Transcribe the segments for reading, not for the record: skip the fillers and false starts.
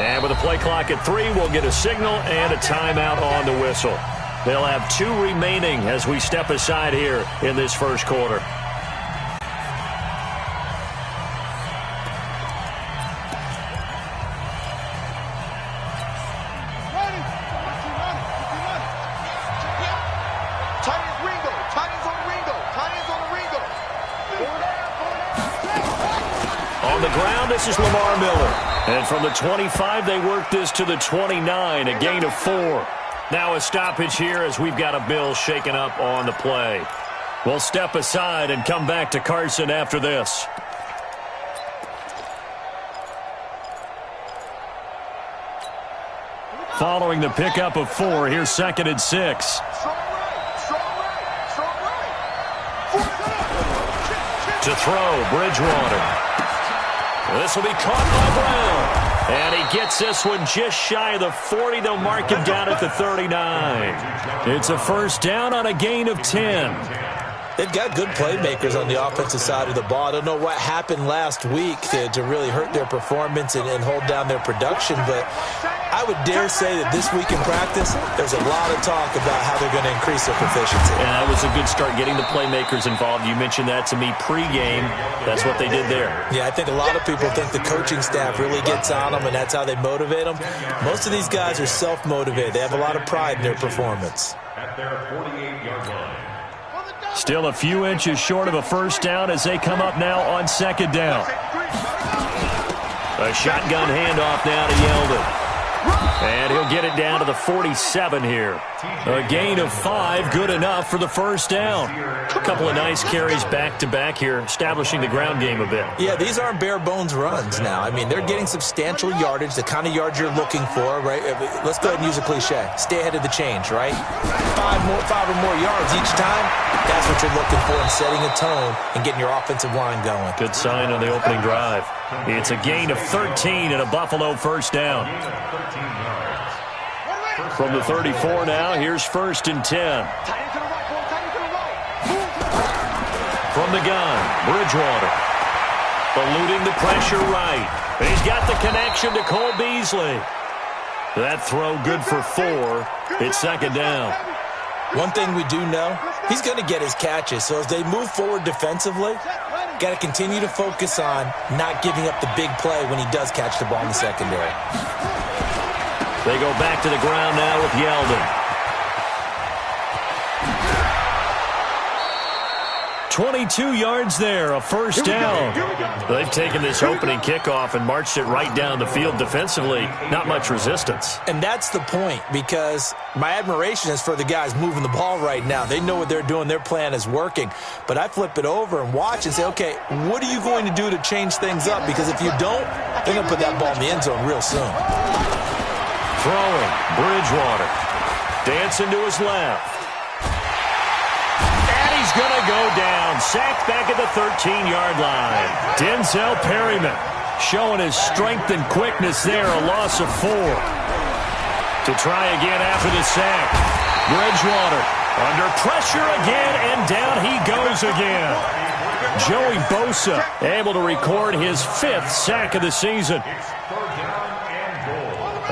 And with a play clock at 3, we'll get a signal and a timeout on the whistle. They'll have 2 remaining as we step aside here in this first quarter. On the ground, this is Lamar Miller. And from the 25, they work this to the 29, a gain of 4. Now a stoppage here as we've got a Bill shaken up on the play. We'll step aside and come back to Carson after this. Following the pickup of 4, here's 2nd and 6. To throw, Bridgewater. This will be caught by Brown. And he gets this one just shy of the 40. They'll mark him down at the 39. It's a first down on a gain of 10. They've got good playmakers on the offensive side of the ball. I don't know what happened last week to really hurt their performance and hold down their production, but I would dare say that this week in practice, there's a lot of talk about how they're going to increase their proficiency. And that was a good start, getting the playmakers involved. You mentioned that to me pregame. That's what they did there. Yeah, I think a lot of people think the coaching staff really gets on them, and that's how they motivate them. Most of these guys are self-motivated. They have a lot of pride in their performance. At their 48-yard line. Still a few inches short of a first down as they come up now on 2nd down. A shotgun handoff now to Yeldon. And he'll get it down to the 47 here. A gain of 5, good enough for the first down. A couple of nice carries back-to-back here, establishing the ground game a bit. Yeah, these aren't bare-bones runs now. I mean, they're getting substantial yardage, the kind of yards you're looking for, right? Let's go ahead and use a cliche. Stay ahead of the change, right? 5 or more yards each time. That's what you're looking for in setting a tone and getting your offensive line going. Good sign on the opening drive. It's a gain of 13 and a Buffalo first down. From the 34 now, here's 1st and 10. From the gun, Bridgewater. Eluding the pressure right. He's got the connection to Cole Beasley. That throw good for 4. It's 2nd down. One thing we do know, he's going to get his catches. So as they move forward defensively, got to continue to focus on not giving up the big play when he does catch the ball in the secondary. They go back to the ground now with Yeldon. 22 yards there, a first down. They've taken this opening kickoff and marched it right down the field defensively. Not much resistance. And that's the point, because my admiration is for the guys moving the ball right now. They know what they're doing. Their plan is working. But I flip it over and watch and say, okay, what are you going to do to change things up? Because if you don't, they're going to put that ball in the end zone real soon. Throwing, Bridgewater. Dancing to his left. He's going to go down. Sacked back at the 13-yard line. Denzel Perryman showing his strength and quickness there. A loss of 4. To try again after the sack. Bridgewater under pressure again, and down he goes again. Joey Bosa able to record his 5th sack of the season.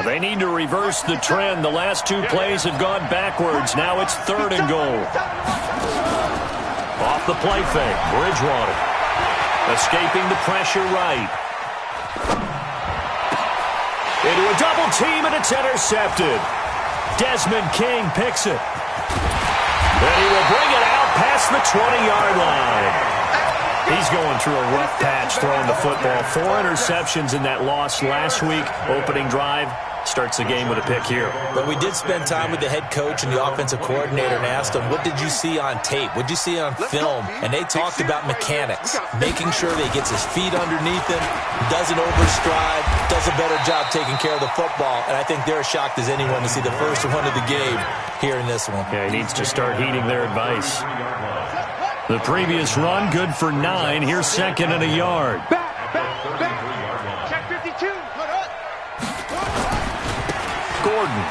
They need to reverse the trend. The last 2 plays have gone backwards. Now it's 3rd and goal. Off the play fake, Bridgewater. Escaping the pressure right. Into a double team, and it's intercepted. Desmond King picks it. And he will bring it out past the 20-yard line. He's going through a rough patch throwing the football. 4 interceptions in that loss last week. Opening drive. Starts the game with a pick here. But we did spend time with the head coach and the offensive coordinator and asked them, what did you see on tape? What did you see on film? And they talked about mechanics, making sure that he gets his feet underneath him, doesn't overstride, does a better job taking care of the football. And I think they're as shocked as anyone to see the first one of the game here in this one. Yeah, he needs to start heeding their advice. The previous run, good for 9. Here's 2nd and a yard. Check 52. Gordon.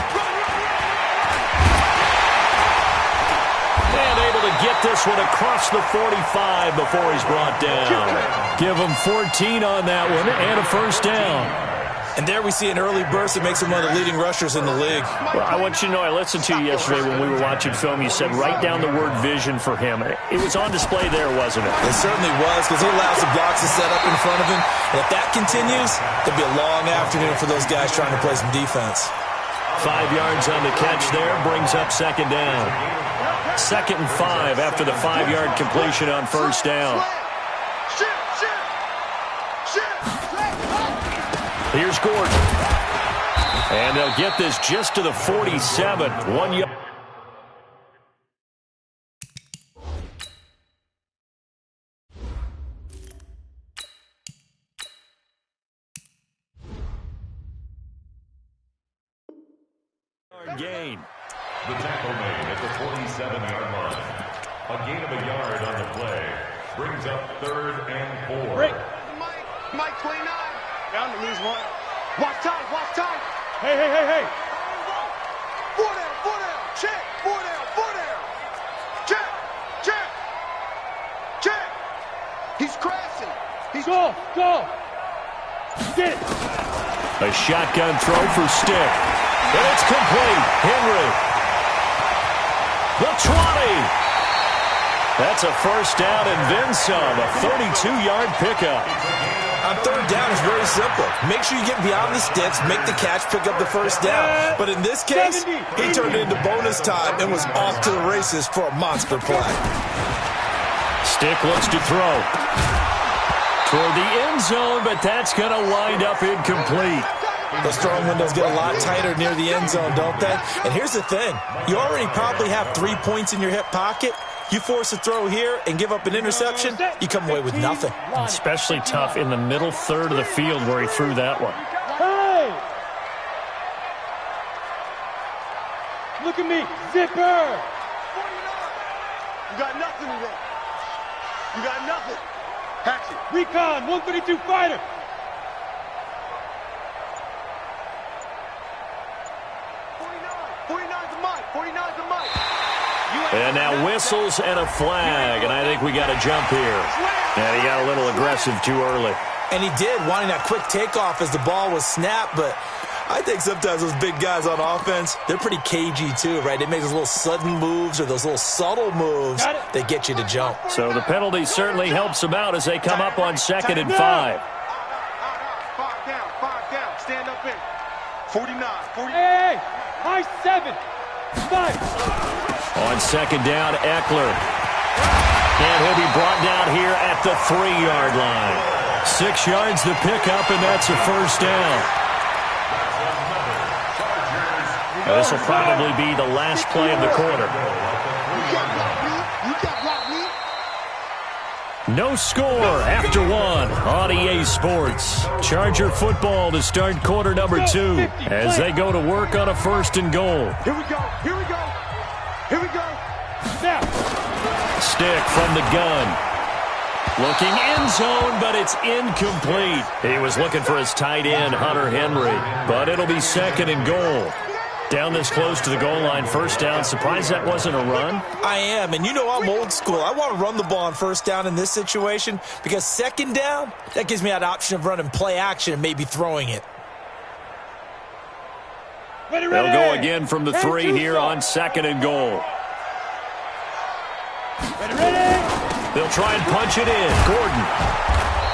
And able to get this one across the 45 before he's brought down. Give him 14 on that one and a first down. And there we see an early burst that makes him one of the leading rushers in the league. Well, I want you to know, I listened to you yesterday when we were watching film. You said write down the word vision for him. It was on display there, wasn't it? It certainly was, because he allows the blocks to set up in front of him. And if that continues, it'll be a long afternoon for those guys trying to play some defense. 5 yards on the catch there, brings up second down. 2nd and 5 after the 5-yard completion on first down. Here's Gordon. And they'll get this just to the 47. 1 yard. Gain. The tackle made at the 47-yard line. A gain of a yard on the play. Brings up 3rd and 4. Break. Mike 29. Down to lose one. Watch time, watch time. Hey. 4 down. Check. 4 down. Check. He's crashing. He's go. Get it. A shotgun throw for Stick. And it's complete. Henry. The 20. That's a first down and then some. A 32-yard pickup. On 3rd down, it's very simple. Make sure you get beyond the sticks, make the catch, pick up the first down. But in this case, he turned it into bonus time and was off to the races for a monster play. Stick looks to throw. Toward the end zone, but that's going to wind up incomplete. Those throwing windows get a lot tighter near the end zone, don't they? And here's the thing. You already probably have 3 points in your hip pocket. You force a throw here and give up an interception, you come away with nothing. Especially tough in the middle third of the field where he threw that one. Hey! Look at me, zipper! 49. You got nothing today. You got nothing. Action. Recon, 132 fighter. 49's a mic. 49's a mic. And now whistles and a flag, and I think we got a jump here. And he got a little aggressive too early. And he did, wanting that quick takeoff as the ball was snapped, but I think sometimes those big guys on offense, they're pretty cagey too, right? They make those little sudden moves or those little subtle moves that get you to jump. So the penalty certainly helps them out as they come up on 2nd and 5. Five down, stand up in. 49, 40. Hey, high 7, 5. On 2nd down, Eckler. And he'll be brought down here at the 3-yard line. 6 yards the pickup, and that's a first down. Now, this will probably be the last play of the quarter. No score after 1 on EA Sports. Charger football to start quarter number 2 as they go to work on a 1st and goal. Here we go. Now. Stick from the gun. Looking end zone, but it's incomplete. He was looking for his tight end, Hunter Henry, but it'll be 2nd and goal. Down this close to the goal line, first down. Surprised that wasn't a run? I am, and you know I'm old school. I want to run the ball on first down in this situation because 2nd down, that gives me that option of running play action and maybe throwing it. They'll go again from the 3 here on 2nd and goal. They'll try and punch it in. Gordon.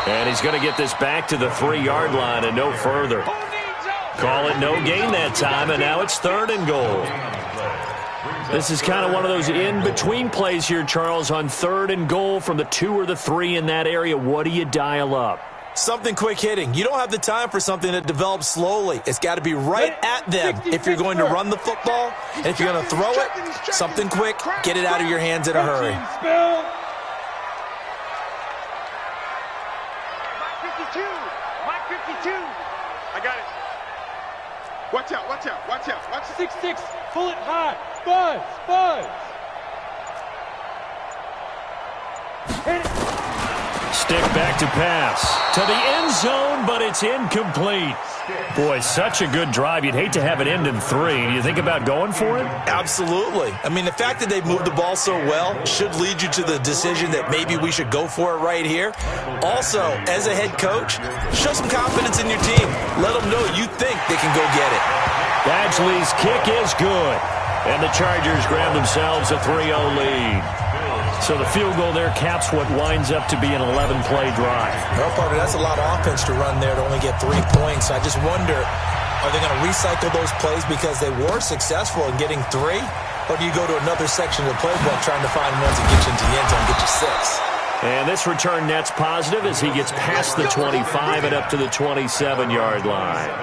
And he's going to get this back to the 3-yard line and no further. Call it no gain that time, and now it's 3rd and goal. This is kind of one of those in-between plays here, Charles, on 3rd and goal from the 2 or the 3 in that area. What do you dial up? Something quick hitting. You don't have the time for something that develops slowly. It's got to be right at them if you're going to run the football. And if you're going to throw it, something quick, get it out of your hands in a hurry. Mike 52. I got it. Watch out. 6-6. Pull it high. Buzz. Stick back to pass. To the end zone, but it's incomplete. Boy, such a good drive. You'd hate to have it end in 3. Do you think about going for it? Absolutely. I mean, the fact that they moved the ball so well should lead you to the decision that maybe we should go for it right here. Also, as a head coach, show some confidence in your team. Let them know you think they can go get it. Badgley's kick is good. And the Chargers grab themselves a 3-0 lead. So the field goal there caps what winds up to be an 11-play drive. Well, partner, that's a lot of offense to run there to only get 3 points. I just wonder, are they going to recycle those plays because they were successful in getting 3? Or do you go to another section of the playbook trying to find ones that get you into the end zone and get you 6? And this return net's positive as he gets past the 25 and up to the 27-yard line.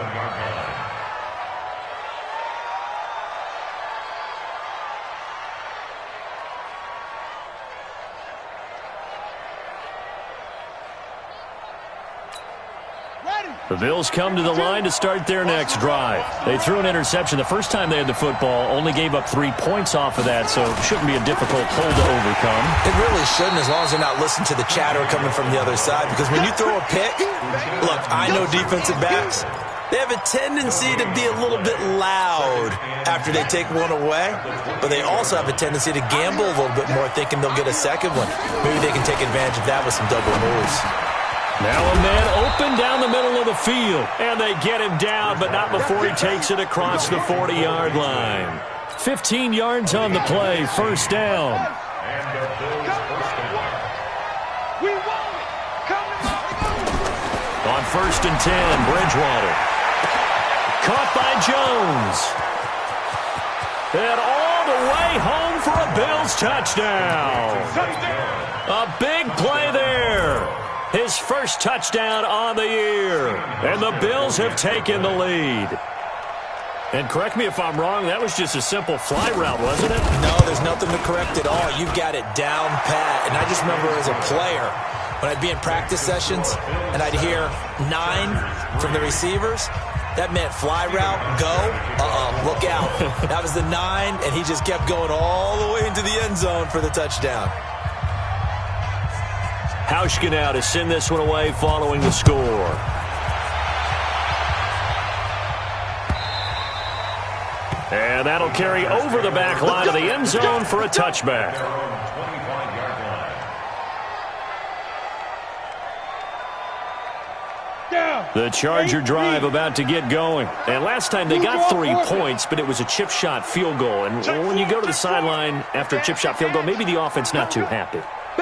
The Bills come to the line to start their next drive. They threw an interception the first time they had the football, only gave up 3 points off of that, so it shouldn't be a difficult hole to overcome. It really shouldn't, as long as they're not listening to the chatter coming from the other side, because when you throw a pick, look, I know defensive backs, they have a tendency to be a little bit loud after they take one away, but they also have a tendency to gamble a little bit more, thinking they'll get a second one. Maybe they can take advantage of that with some double moves. Now a man open down the middle of the field, and they get him down, but not before he takes it across the 40-yard line. 15 yards on the play, first down. On first and 10, Bridgewater. Caught by Jones. And all the way home for a Bills touchdown. A big play there. His first touchdown on the year. And the Bills have taken the lead. And correct me if I'm wrong, that was just a simple fly route, wasn't it? No, there's nothing to correct at all. You've got it down pat. And I just remember as a player, when I'd be in practice sessions and I'd hear 9 from the receivers, that meant fly route, go, look out. That was the 9, and he just kept going all the way into the end zone for the touchdown. Hauschka now to send this one away following the score. And that'll carry over the back line of the end zone for a touchback. The Charger drive about to get going. And last time they got 3 points, but it was a chip shot field goal. And when you go to the sideline after a chip shot field goal, maybe the offense not too happy.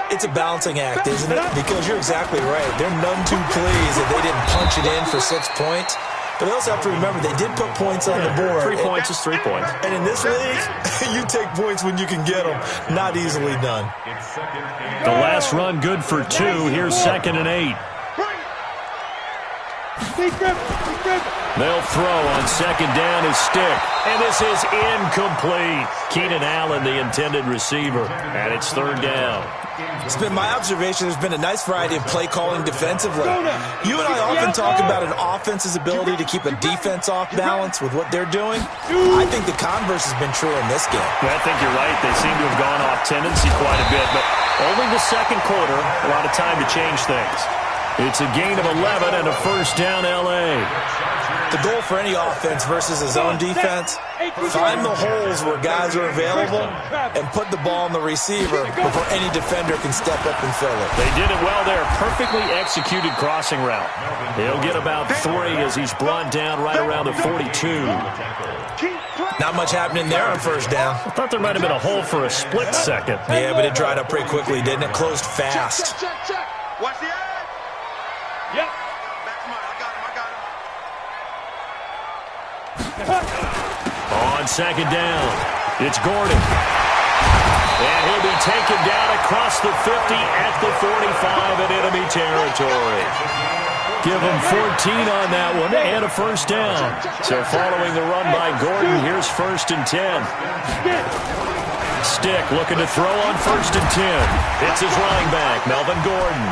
It's a balancing act, isn't it? Because you're exactly right. They're none too pleased that they didn't punch it in for 6 points. But they also have to remember they did put points on the board. 3 points is 3 points. And in this league, you take points when you can get them. Not easily done. The last run good for 2. Here's 2nd and 8. They'll throw on 2nd down his stick. And this is incomplete. Keenan Allen, the intended receiver. And it's 3rd down. It's been my observation there's been a nice variety of play calling defensively. You and I often talk about an offense's ability to keep a defense off balance with what they're doing. I think the converse has been true in this game. I think you're right. They seem to have gone off tendency quite a bit, but only the second quarter, a lot of time to change things. It's a gain of 11 and a first down L.A. The goal for any offense versus a zone defense, find the holes where guys are available and put the ball on the receiver before any defender can step up and fill it. They did it well there. Perfectly executed crossing route. He'll get about 3 as he's brought down right around the 42. Not much happening there on first down. I thought there might have been a hole for a split second. Yeah, but it dried up pretty quickly, didn't it? Closed fast. Watch the eye. Yep. On 2nd down, it's Gordon. And he'll be taken down across the 50 at the 45 in enemy territory. Give him 14 on that one and a first down. So following the run by Gordon, here's 1st and 10. Stick looking to throw on 1st and 10. It's his running back, Melvin Gordon.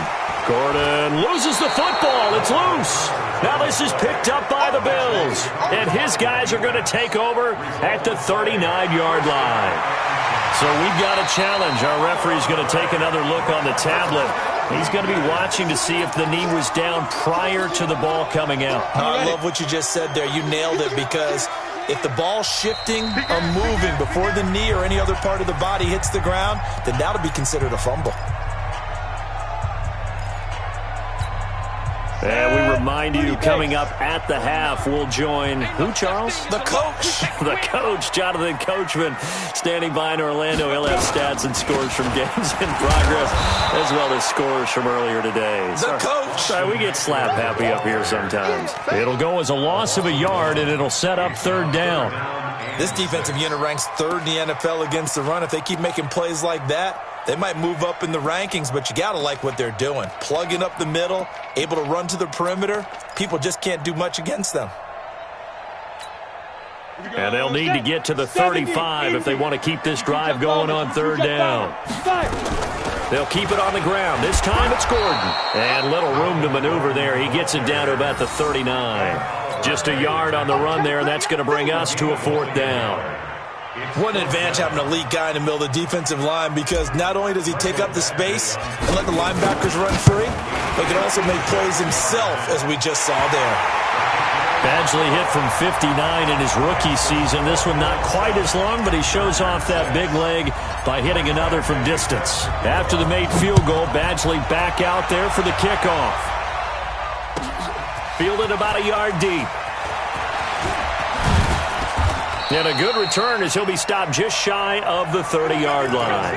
Gordon loses the football. It's loose. Now this is picked up by the Bills. And his guys are going to take over at the 39-yard line. So we've got a challenge. Our referee's going to take another look on the tablet. He's going to be watching to see if the knee was down prior to the ball coming out. I love what you just said there. You nailed it, because if the ball's shifting or moving before the knee or any other part of the body hits the ground, then that'll be considered a fumble. And we remind you, coming up at the half, we'll join who, Charles? The coach. The coach, Jonathan Coachman, standing by in Orlando. He'll have stats and scores from games in progress, as well as scores from earlier today. The coach. Sorry, we get slap happy up here sometimes. It'll go as a loss of a yard, and it'll set up third down. This defensive unit ranks third in the NFL against the run. If they keep making plays like that, they might move up in the rankings, but you got to like what they're doing. Plugging up the middle, able to run to the perimeter. People just can't do much against them. And they'll need to get to the 35 if they want to keep this drive going on third down. They'll keep it on the ground. This time it's Gordon. And little room to maneuver there. He gets it down to about the 39. Just a yard on the run there, and that's going to bring us to a fourth down. What an advantage having an elite guy in the middle of the defensive line, because not only does he take up the space and let the linebackers run free, but he can also make plays himself, as we just saw there. Badgley hit from 59 in his rookie season. This one not quite as long, but he shows off that big leg by hitting another from distance. After the made field goal, Badgley back out there for the kickoff. Fielded about a yard deep. And a good return as he'll be stopped just shy of the 30-yard line.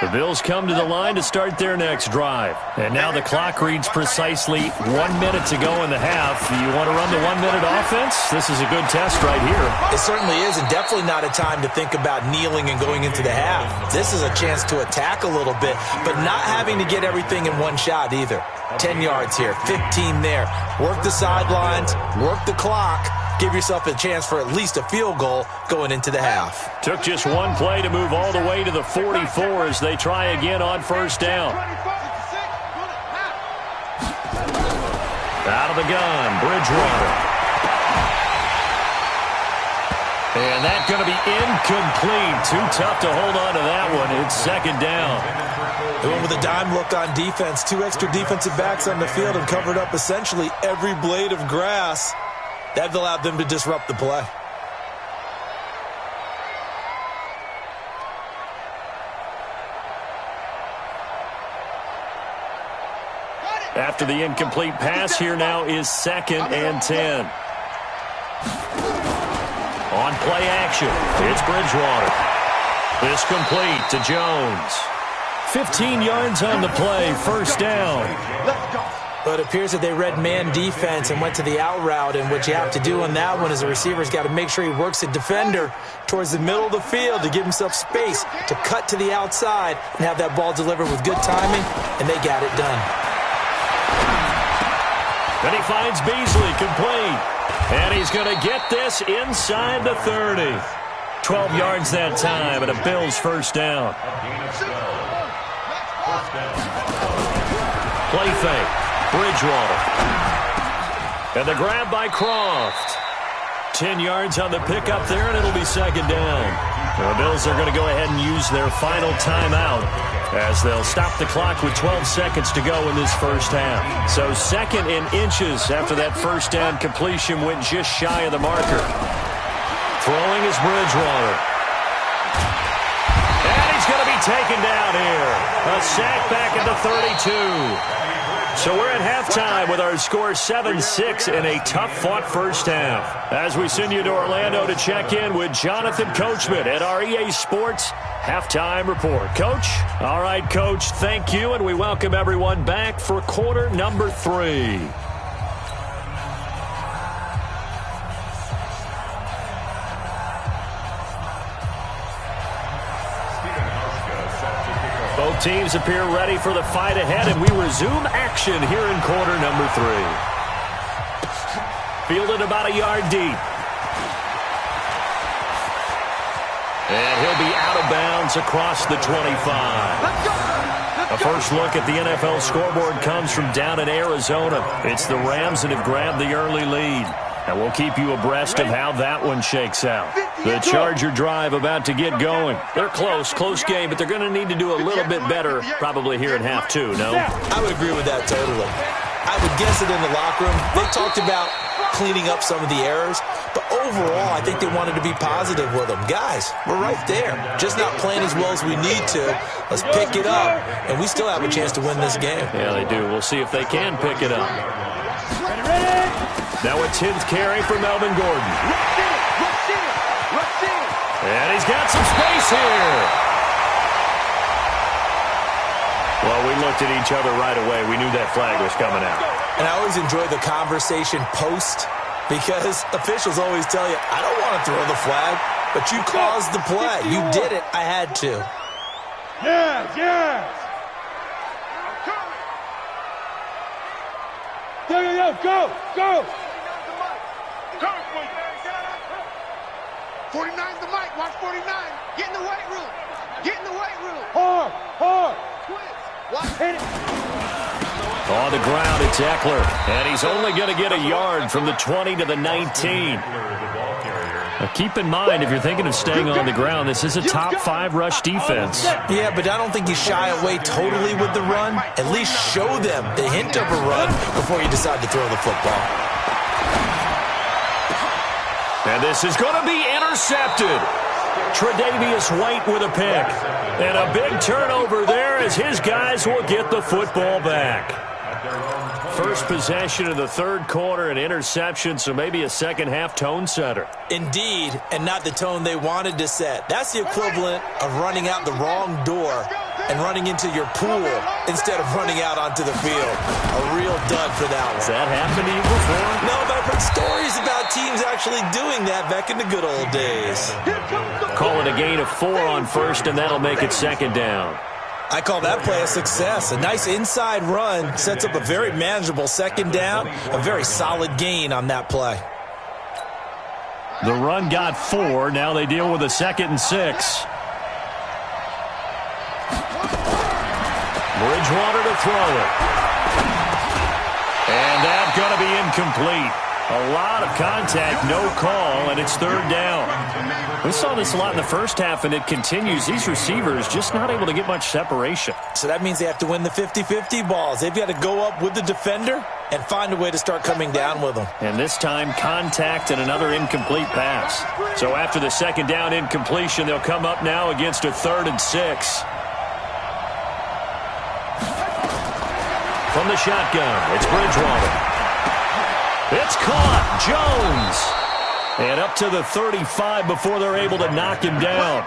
The Bills come to the line to start their next drive. And now the clock reads precisely 1 minute to go in the half. You want to run the 1 minute offense? This is a good test right here. It certainly is, and definitely not a time to think about kneeling and going into the half. This is a chance to attack a little bit, but not having to get everything in one shot either. 10 yards here, 15 there. Work the sidelines, work the clock. Give yourself a chance for at least a field goal going into the half. Took just one play to move all the way to the 44 as they try again on first down. Out of the gun, Bridgewater. And that's going to be incomplete. Too tough to hold on to that one. It's second down. They went with a dime look on defense. 2 extra defensive backs on the field and covered up essentially every blade of grass. That allowed them to disrupt the play. After the incomplete pass, here now is 2nd and 10. On play action, it's Bridgewater. This complete to Jones. 15 yards on the play, first down. But it appears that they read man defense and went to the out route, and what you have to do on that one is the receiver's got to make sure he works the defender towards the middle of the field to give himself space to cut to the outside and have that ball delivered with good timing, and they got it done. Then he finds Beasley complete, and he's going to get this inside the 30. 12 yards that time, and a Bills first down. Play fake. Bridgewater. And the grab by Croft. 10 yards on the pickup there, and it'll be second down. The Bills are going to go ahead and use their final timeout as they'll stop the clock with 12 seconds to go in this first half. So 2nd and inches after that first down completion went just shy of the marker. Throwing is Bridgewater. And he's going to be taken down here. A sack back at the 32. So we're at halftime with our score 7-6 in a tough-fought first half. As we send you to Orlando to check in with Jonathan Coachman at our EA Sports Halftime Report. Coach? All right, Coach, thank you, and we welcome everyone back for quarter number 3. Both teams appear ready for the fight ahead, and we resume action here in quarter number 3. Fielded about a yard deep. And he'll be out of bounds across the 25. A first look at the NFL scoreboard comes from down in Arizona. It's the Rams that have grabbed the early lead. And we'll keep you abreast of how that one shakes out. The Charger drive about to get going. They're close game, but they're going to need to do a little bit better probably here in half two, no? I would agree with that totally. I would guess it in the locker room. They talked about cleaning up some of the errors, but overall, I think they wanted to be positive with them. Guys, we're right there. Just not playing as well as we need to. Let's pick it up, and we still have a chance to win this game. Yeah, they do. We'll see if they can pick it up. Now a 10th carry for Melvin Gordon. And he's got some space here. Well, we looked at each other right away. We knew that flag was coming out. And I always enjoy the conversation post because officials always tell you, I don't want to throw the flag, but you caused the play. You did it. I had to. Yes. Go. 49's the mic. Watch 49. Get in the weight room. Hard. Hit it. On the ground, it's Eckler. And he's only going to get a yard from the 20 to the 19. Now, keep in mind, if you're thinking of staying on the ground, this is a top 5 rush defense. Yeah, but I don't think you shy away totally with the run. At least show them the hint of a run before you decide to throw the football. And this is going to be intercepted. Tre'Davious White with a pick. And a big turnover there as his guys will get the football back. First possession of the third quarter, an interception, so maybe a second-half tone setter. Indeed, and not the tone they wanted to set. That's the equivalent of running out the wrong door and running into your pool instead of running out onto the field. A real dud for that one. Has that happened to you before? No, but I've heard stories about teams actually doing that back in the good old days. Call it a gain of 4 on first, and that'll make it second down. I call that play a success. A nice inside run sets up a very manageable second down, a very solid gain on that play. The run got 4. Now they deal with a 2nd and 6. Bridgewater to throw it. And that's going to be incomplete. A lot of contact, no call, and it's third down. We saw this a lot in the first half, and it continues. These receivers just not able to get much separation. So that means they have to win the 50-50 balls. They've got to go up with the defender and find a way to start coming down with them. And this time, contact and another incomplete pass. So after the second down incompletion, they'll come up now against a 3rd and 6. From the shotgun, it's Bridgewater. It's caught. Jones. And up to the 35 before they're able to knock him down.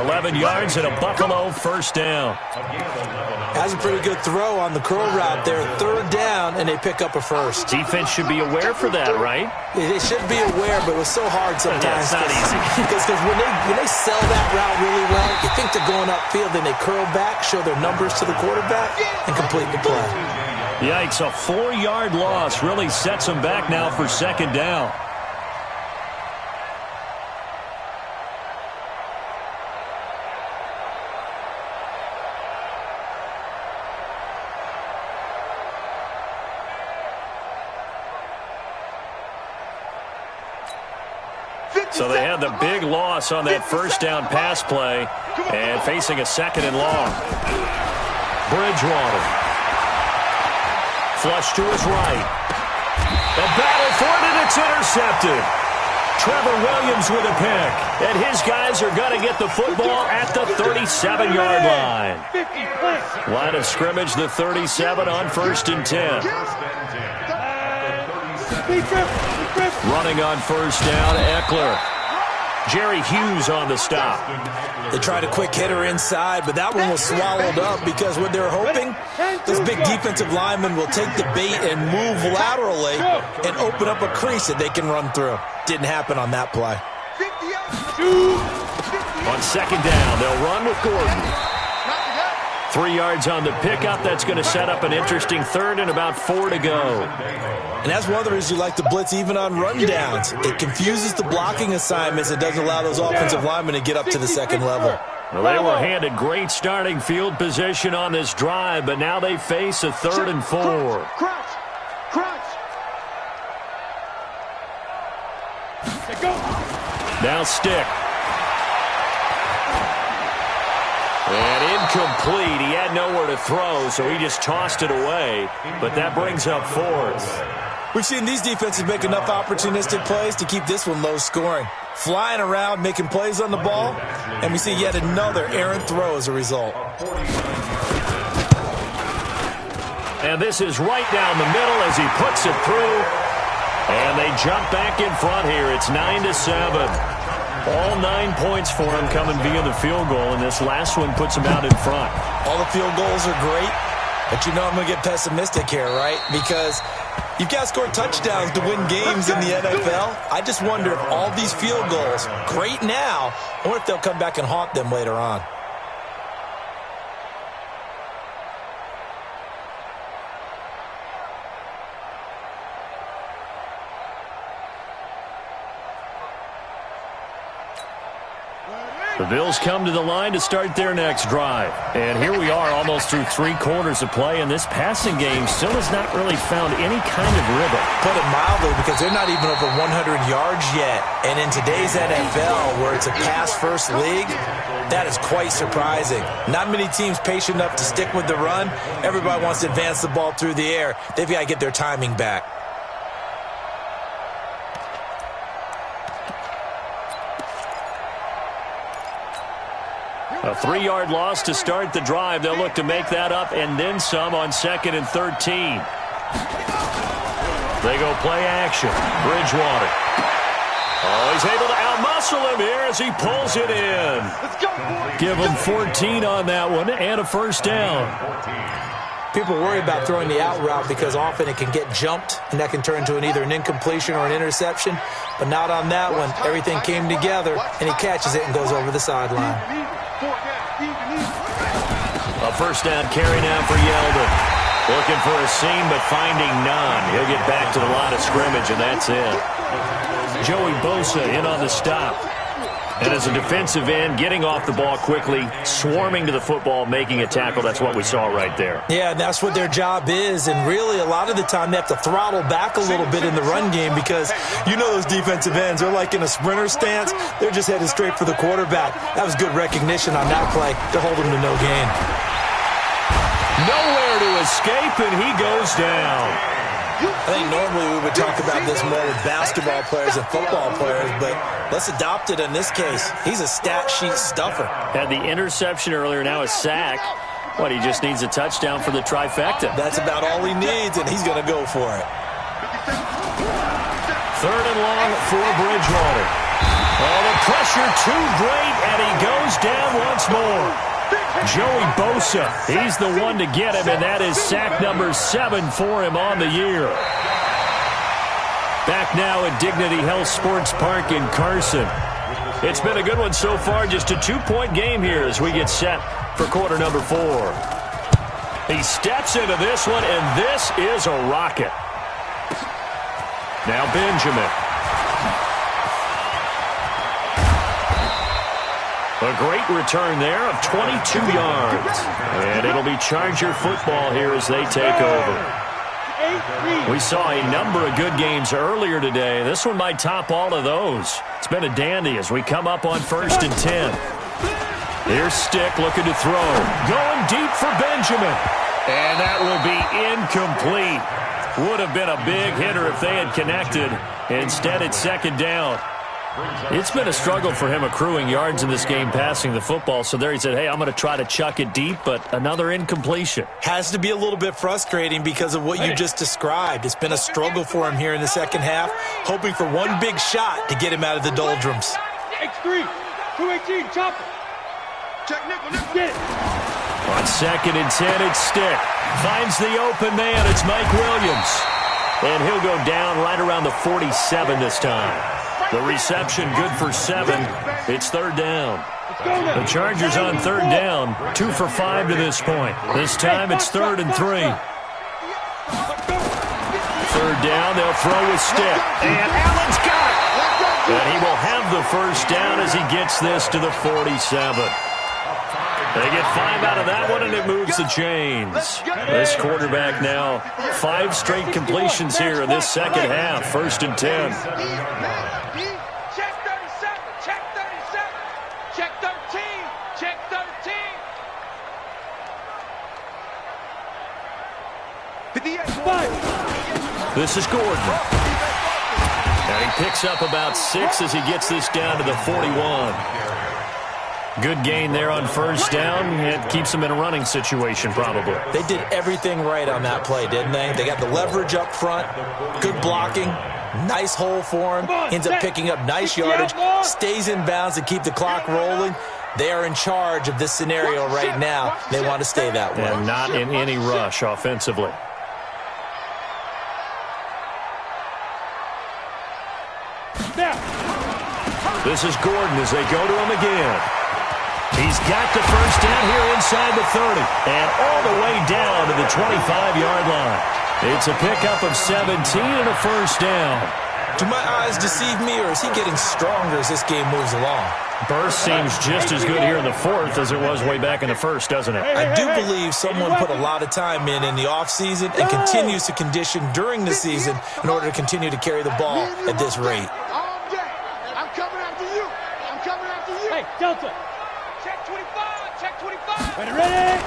11 yards and a Buffalo first down. That's a pretty good throw on the curl route there. Third down, and they pick up a first. Defense should be aware for that, right? They should be aware, but it was so hard sometimes. Yeah, it's not easy. Because when they sell that route really well, you think they're going upfield, then they curl back, show their numbers to the quarterback, and complete the play. Yikes, a 4-yard loss really sets them back now for second down. So they had the big loss on that first down pass play and facing a 2nd and long. Bridgewater. Flush to his right. A battle for it, and it's intercepted. Trevor Williams with a pick. And his guys are going to get the football at the 37-yard line. Line of scrimmage, the 37 on 1st and 10. Running on first down, Eckler. Jerry Hughes on the stop. They tried a quick hitter inside, but that one was swallowed up because what they're hoping, this big defensive lineman will take the bait and move laterally and open up a crease that they can run through. Didn't happen on that play. On second down, they'll run with Gordon. 3 yards on the pickup. That's going to set up an interesting 3rd and about 4 to go. And that's one of the reasons you like to blitz even on rundowns. It confuses the blocking assignments. It doesn't allow those offensive linemen to get up to the second level. Well, they were handed great starting field position on this drive, but now they face a 3rd and 4. Now stick. And incomplete. He had nowhere to throw, so he just tossed it away. But that brings up fourth. We've seen these defenses make enough opportunistic plays to keep this one low scoring. Flying around, making plays on the ball, and we see yet another errant throw as a result. And this is right down the middle as he puts it through. And they jump back in front here. It's 9-7. All 9 points for him coming via the field goal, and this last one puts him out in front. All the field goals are great, but you know I'm going to get pessimistic here, right? Because you've got to score touchdowns to win games in the NFL. I just wonder if all these field goals, great now, or if they'll come back and haunt them later on. The Bills come to the line to start their next drive. And here we are almost through 3 quarters of play, and this passing game still has not really found any kind of rhythm. Put it mildly, because they're not even over 100 yards yet. And in today's NFL, where it's a pass-first league, that is quite surprising. Not many teams patient enough to stick with the run. Everybody wants to advance the ball through the air. They've got to get their timing back. A 3-yard loss to start the drive. They'll look to make that up and then some on 2nd and 13. They go play action. Bridgewater. Oh, he's able to outmuscle him here as he pulls it in. Let's go, boys. Give him 14 on that one and a first down. People worry about throwing the out route because often it can get jumped, and that can turn into either an incompletion or an interception. But not on that one. Everything came together, and he catches it and goes over the sideline. A first down carry now for Yeldon. Looking for a seam, but finding none. He'll get back to the line of scrimmage, and that's it. Joey Bosa in on the stop. And as a defensive end, getting off the ball quickly, swarming to the football, making a tackle. That's what we saw right there. Yeah, that's what their job is. And really, a lot of the time, they have to throttle back a little bit in the run game because you know those defensive ends, they're like in a sprinter stance. They're just headed straight for the quarterback. That was good recognition on that play to hold him to no gain. Nowhere to escape, and he goes down. I think normally we would talk about this more with basketball players and football players, but let's adopt it in this case. He's a stat sheet stuffer. Had the interception earlier, now a sack. What, he just needs a touchdown for the trifecta. That's about all he needs, and he's going to go for it. 3rd and long for Bridgewater. Oh, the pressure too great, and he goes down once more. Joey Bosa, he's the one to get him, and that is sack number 7 for him on the year. Back now at Dignity Health Sports Park in Carson. It's been a good one so far, just a 2-point game here as we get set for quarter number 4. He steps into this one, and this is a rocket. Now Benjamin. A great return there of 22 yards. And it'll be Charger football here as they take over. We saw a number of good games earlier today. This one might top all of those. It's been a dandy as we come up on 1st and 10. Here's Stick looking to throw. Going deep for Benjamin. And that will be incomplete. Would have been a big hitter if they had connected. Instead, it's 2nd down. It's been a struggle for him accruing yards in this game passing the football. So there he said, hey, I'm going to try to chuck it deep, but another incompletion. Has to be a little bit frustrating because of what you just described. It's been a struggle for him here in the second half, hoping for one big shot to get him out of the doldrums. X3, 218, chopper. Check nickel, get it. On 2nd and 10, it's Stick. Finds the open man. It's Mike Williams. And he'll go down right around the 47 this time. The reception good for 7. It's 3rd down. The Chargers on 3rd down. 2 for 5 to this point. This time it's 3rd and 3. 3rd down. They'll throw with Stick. And Allen's got it. And he will have the first down as he gets this to the 47. They get 5 out of that one, and it moves the chains. This quarterback now 5 straight completions here in this second half. 1st and 10. This is Gordon. And he picks up about 6 as he gets this down to the 41. Good gain there on first down. It keeps him in a running situation, probably. They did everything right on that play, didn't they? They got the leverage up front, good blocking, nice hole for him, ends up picking up nice yardage, stays in bounds to keep the clock rolling. They are in charge of this scenario right now. They want to stay that way. And not in any rush offensively. This is Gordon as they go to him again. He's got the first down here inside the 30 and all the way down to the 25-yard line. It's a pickup of 17 and a first down. Do my eyes deceive me, or is he getting stronger as this game moves along? Burst seems just as good here in the fourth as it was way back in the first, doesn't it? I do believe someone put a lot of time in the offseason and continues to condition during the season in order to continue to carry the ball at this rate. I'm coming after you. I'm coming after you. Hey, Delta. Check 25. Check 25. Ready?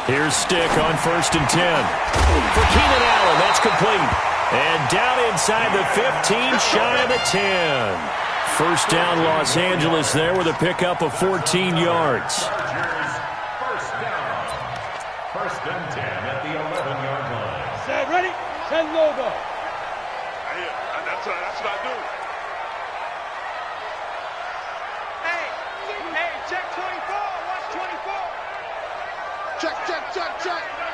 Here's Stick on 1st and 10. For Keenan Allen, that's complete. And down inside the 15, shy of the 10. First down, Los Angeles there with a pickup of 14 yards. First down. 1st and 10 at the 11-yard line. Set, ready? 10 logo. That's what I do. Hey, check 24. Watch 24. Check.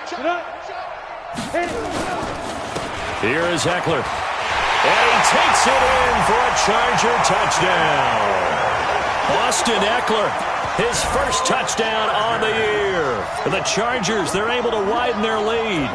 Sit up. Hit it. Here is Eckler. And he takes it in for a Charger touchdown. Austin Eckler, his first touchdown on the year. The Chargers, they're able to widen their lead.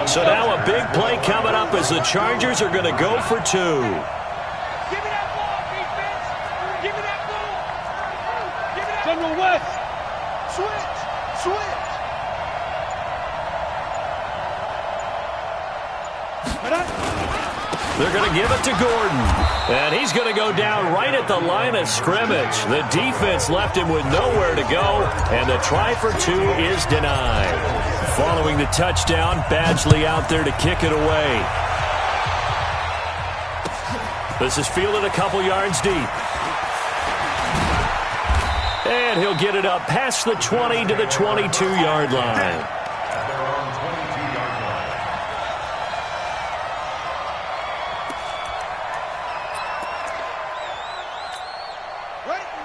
So now a big play coming up as the Chargers are going to go for 2. Give me that ball, defense. Give me that ball. Give me that General West. Switch. They're going to give it to Gordon. And he's going to go down right at the line of scrimmage. The defense left him with nowhere to go. And the try for 2 is denied. Following the touchdown, Badgley out there to kick it away. This is fielded a couple yards deep. And he'll get it up past the 20 to the 22-yard line.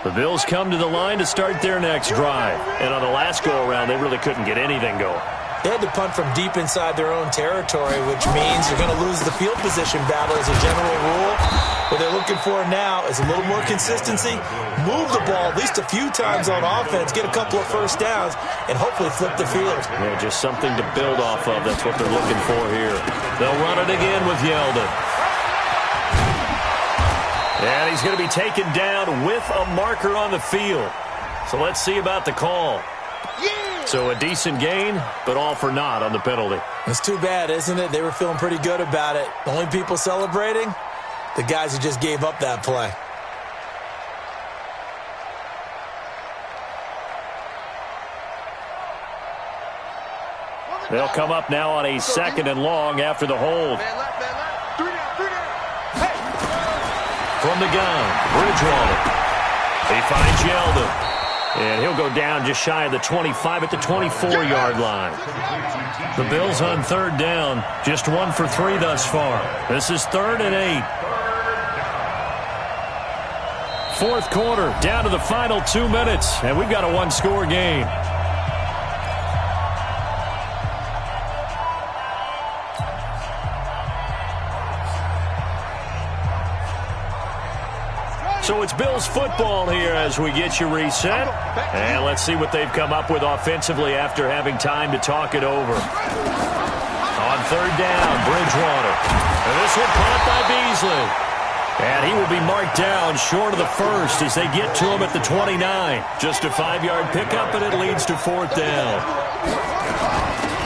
The Bills come to the line to start their next drive. And on the last go-around, they really couldn't get anything going. They had to punt from deep inside their own territory, which means you're going to lose the field position battle as a general rule. What they're looking for now is a little more consistency, move the ball at least a few times on offense, get a couple of first downs, and hopefully flip the field. Yeah, just something to build off of. That's what they're looking for here. They'll run it again with Yeldon. And he's going to be taken down with a marker on the field. So let's see about the call. So a decent gain, but all for naught on the penalty. It's too bad, isn't it? They were feeling pretty good about it. The only people celebrating, the guys who just gave up that play. They'll come up now on a 2nd and long after the hold. From the gun, Bridgewater. He finds Yeldon. And he'll go down just shy of the 25 at the 24-yard line. The Bills on 3rd down, just 1 for 3 thus far. This is 3rd and 8. 4th quarter, down to the final 2 minutes, and we've got a one-score game. So it's Bills football here as we get you reset. And let's see what they've come up with offensively after having time to talk it over. On 3rd down, Bridgewater. And this one caught by Beasley. And he will be marked down short of the first as they get to him at the 29. Just a 5-yard pickup, and it leads to 4th down.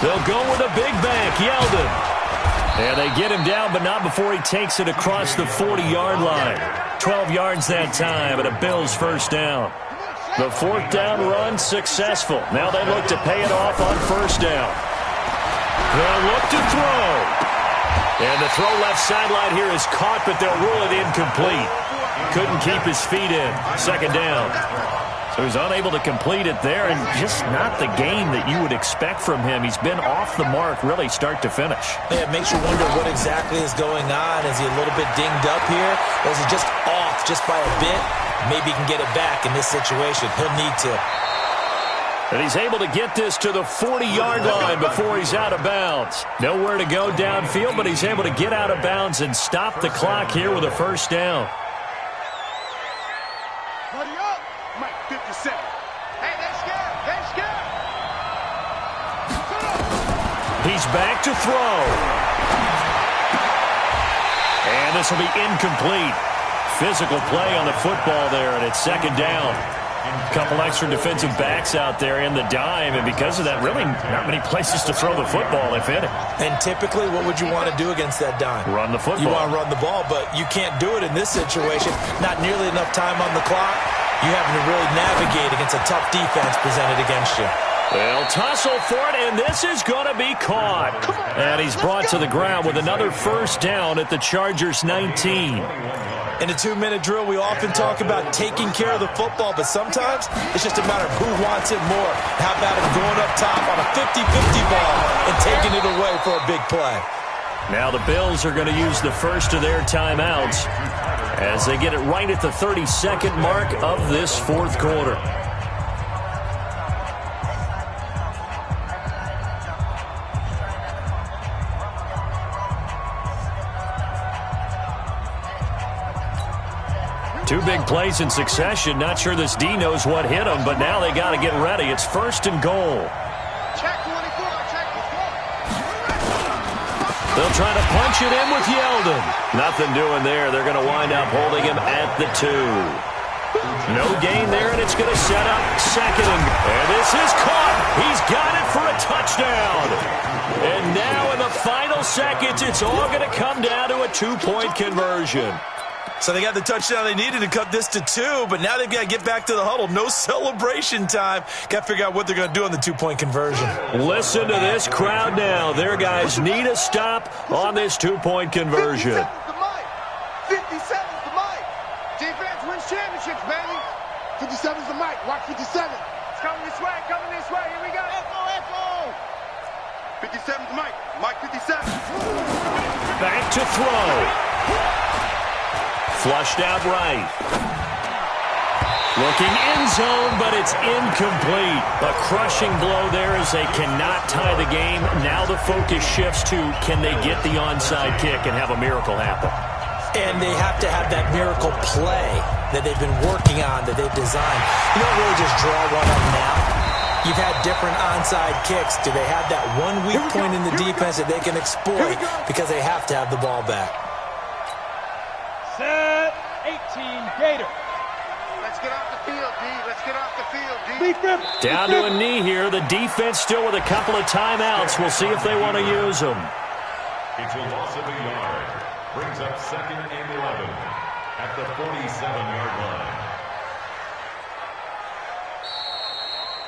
They'll go with a big back, Yeldon. And they get him down, but not before he takes it across the 40-yard line. 12 yards that time, and a Bills first down. The 4th down run successful. Now they look to pay it off on 1st down. They'll look to throw. And the throw left sideline here is caught, but they'll rule it incomplete. Couldn't keep his feet in. 2nd down. So he's unable to complete it there, and just not the game that you would expect from him. He's been off the mark really start to finish. Yeah, it makes you wonder what exactly is going on. Is he a little bit dinged up here, or is he just off just by a bit? Maybe he can get it back in this situation. He'll need to. And he's able to get this to the 40-yard line before he's out of bounds. Nowhere to go downfield, but he's able to get out of bounds and stop the clock here with a 1st down. Buddy up. Mike, 57. Hey, they're scared. They're scared. He's back to throw. And this will be incomplete. Physical play on the football there, and it's 2nd down. A couple extra defensive backs out there in the dime, and because of that, really not many places to throw the football, if any. And typically, what would you want to do against that dime? Run the football. You want to run the ball, but you can't do it in this situation. Not nearly enough time on the clock. You having to really navigate against a tough defense presented against you. They'll tussle for it, and this is going to be caught. And he's brought to the ground with another 1st down at the Chargers' 19. In a 2-minute drill, we often talk about taking care of the football, but sometimes it's just a matter of who wants it more. How about him going up top on a 50-50 ball and taking it away for a big play? Now the Bills are going to use the first of their timeouts as they get it right at the 32nd mark of this 4th quarter. Two big plays in succession. Not sure this D knows what hit him, but now they got to get ready. It's 1st and goal. Check 24. Check 24. They'll try to punch it in with Yeldon. Nothing doing there. They're going to wind up holding him at the 2. No gain there, and it's going to set up 2nd and this is caught. He's got it for a touchdown. And now in the final seconds, it's all going to come down to a 2-point conversion. So they got the touchdown they needed to cut this to 2, but now they've got to get back to the huddle. No celebration time. Got to figure out what they're going to do on the 2-point conversion. Listen to this crowd now. Their guys need a stop on this 2-point conversion. 57's the mic. Defense wins championships, baby. 57's the mic. Watch 57. It's coming this way. Coming this way. Here we go. Echo, echo. 57's the mic. Mike 57. Back to throw. Flushed out right. Looking end zone, but it's incomplete. A crushing blow there as they cannot tie the game. Now the focus shifts to can they get the onside kick and have a miracle happen. And they have to have that miracle play that they've been working on, that they've designed. You don't really just draw one up now. You've had different onside kicks. Do they have that one weak point in the defense that they can exploit because they have to have the ball back? Set 18 Gator. Let's get off the field, D. Let's get off the field, D. Down to a knee here. The defense still with a couple of timeouts. We'll see if they want to use them. It's a loss of a yard. Brings up 2nd and 11 at the 47-yard line.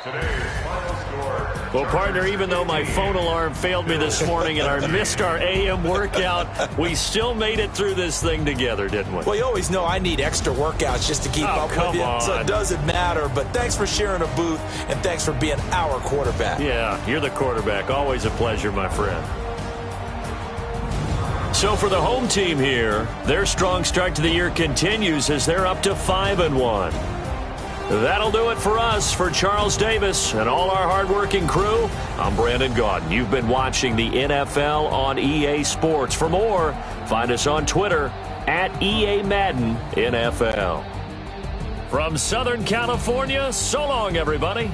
Today's final score. Well, partner, even though my phone alarm failed me this morning and I missed our AM workout, we still made it through this thing together, didn't we? Well, you always know I need extra workouts just to keep up with you, so it doesn't matter. But thanks for sharing a booth, and thanks for being our quarterback. Yeah, you're the quarterback. Always a pleasure, my friend. So for the home team here, their strong start to the year continues as they're up to 5-1. That'll do it for us. For Charles Davis and all our hardworking crew, I'm Brandon Gaudin. You've been watching the NFL on EA Sports. For more, find us on Twitter at EA Madden NFL. From Southern California, so long, everybody.